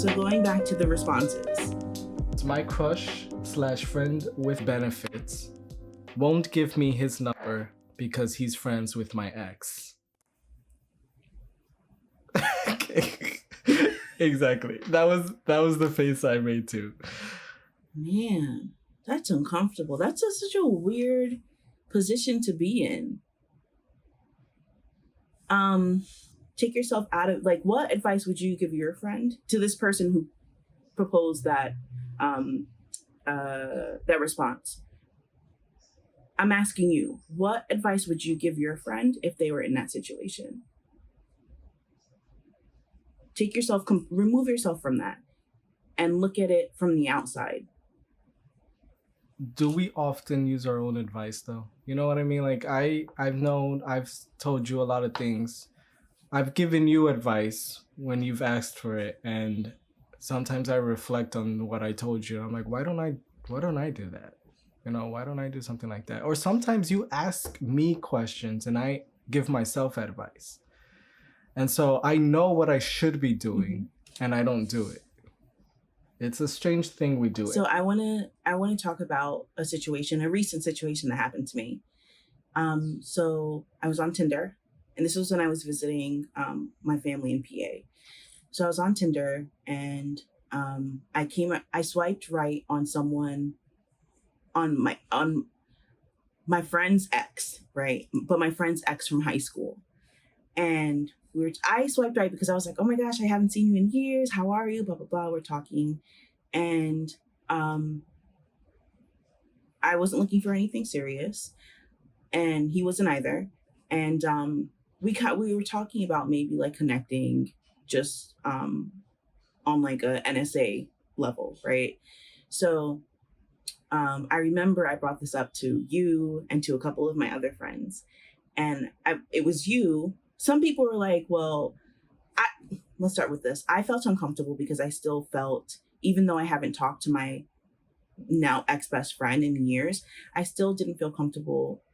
So going back to the responses. It's my crush / friend with benefits. Won't give me his number because he's friends with my ex. Okay. Exactly. That was the face I made too. Man, that's uncomfortable. That's such a weird position to be in. Take yourself out of, like, what advice would you give your friend to this person who proposed that that response? I'm asking you, what advice would you give your friend if they were in that situation? Take yourself, remove yourself from that and look at it from the outside. Do we often use our own advice though? You know what I mean? Like I've told you a lot of things. I've given you advice when you've asked for it, and sometimes I reflect on what I told you. I'm like, why don't I do that? You know, why don't I do something like that? Or sometimes you ask me questions and I give myself advice. And so I know what I should be doing and I don't do it. It's a strange thing we do. So I want to talk about a recent situation that happened to me. So I was on Tinder, and this was when I was visiting my family in PA. So I was on Tinder, and I swiped right on someone on my friend's ex, right? But my friend's ex from high school. And I swiped right because I was like, oh my gosh, I haven't seen you in years. How are you? Blah, blah, blah. We're talking. And I wasn't looking for anything serious. And he wasn't either. And we were talking about maybe like connecting just on like a NSA level, right? So I remember I brought this up to you and to a couple of my other friends. And it was you. Some people were like, well, let's start with this. I felt uncomfortable because I still felt, even though I haven't talked to my now ex-best friend in years, I still didn't feel comfortable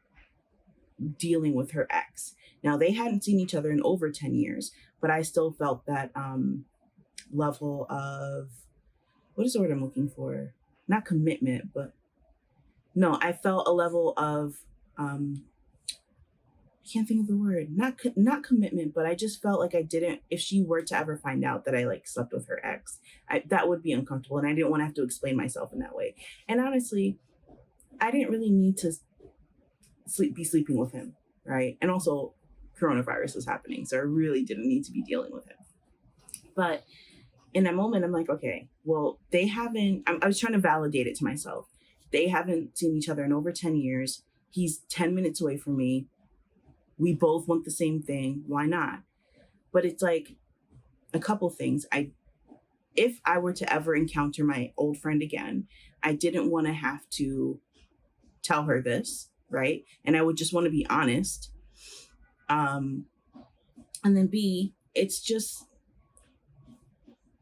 dealing with her ex. Now, they hadn't seen each other in over 10 years, but I still felt that level of, what is the word I'm looking for? Not commitment, but no, I felt a level of, I can't think of the word, not commitment, but I just felt like if she were to ever find out that I like slept with her ex, that would be uncomfortable. And I didn't want to have to explain myself in that way. And honestly, I didn't really need to be sleeping with him, right? And also coronavirus was happening, so I really didn't need to be dealing with him. But in that moment, I'm like, okay, well, I was trying to validate it to myself. They haven't seen each other in over 10 years. He's 10 minutes away from me. We both want the same thing. Why not? But it's like a couple things. If I were to ever encounter my old friend again, I didn't want to have to tell her this, right? And I would just want to be honest. And then B, it's just,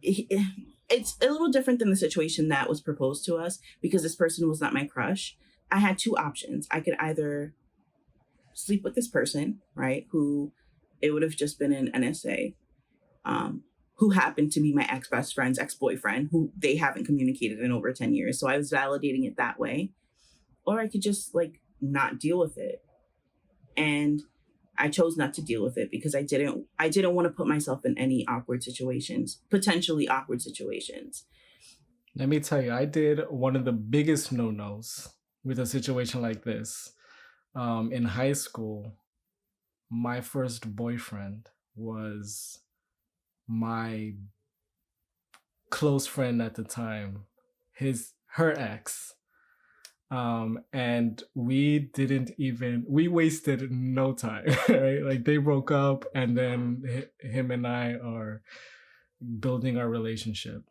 it's a little different than the situation that was proposed to us because this person was not my crush. I had two options. I could either sleep with this person, right, who it would have just been an NSA, who happened to be my ex-best friend's ex-boyfriend, who they haven't communicated in over 10 years. So I was validating it that way. Or I could just like not deal with it. And I chose not to deal with it because I didn't want to put myself in any potentially awkward situations. Let me tell you, I did one of the biggest no-nos with a situation like this. In high school, my first boyfriend was my close friend at the time, her ex. And we wasted no time, right? Like they broke up and then him and I are building our relationship.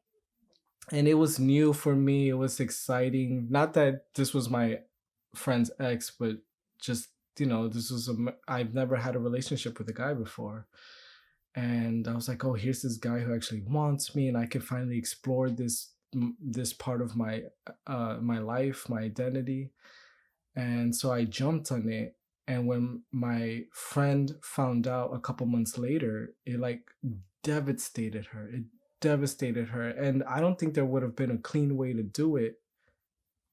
And it was new for me. It was exciting. Not that this was my friend's ex, but just, I've never had a relationship with a guy before. And I was like, oh, here's this guy who actually wants me, and I can finally explore this part of my life, my identity. And so I jumped on it. And when my friend found out a couple months later, it like devastated her. It devastated her. And I don't think there would have been a clean way to do it,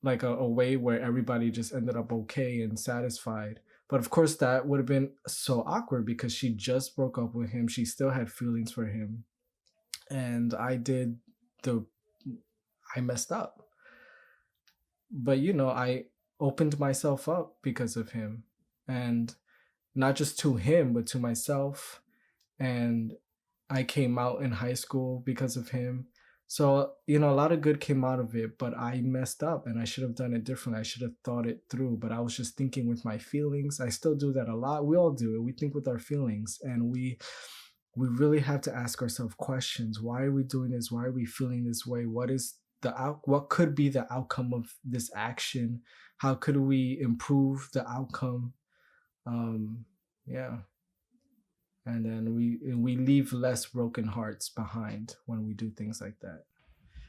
like a way where everybody just ended up okay and satisfied. But of course, that would have been so awkward because she just broke up with him. She still had feelings for him. And the, I messed up. But, I opened myself up because of him. And not just to him, but to myself. And I came out in high school because of him. So, a lot of good came out of it, but I messed up and I should have done it differently. I should have thought it through, but I was just thinking with my feelings. I still do that a lot. We all do it. We think with our feelings, and we really have to ask ourselves questions. Why are we doing this? Why are we feeling this way? What could be the outcome of this action? How could we improve the outcome? Yeah. And then we leave less broken hearts behind when we do things like that.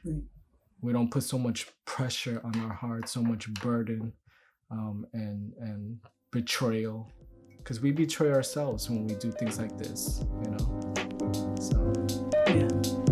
Right. We don't put so much pressure on our hearts, so much burden, and betrayal, because we betray ourselves when we do things like this. So Yeah.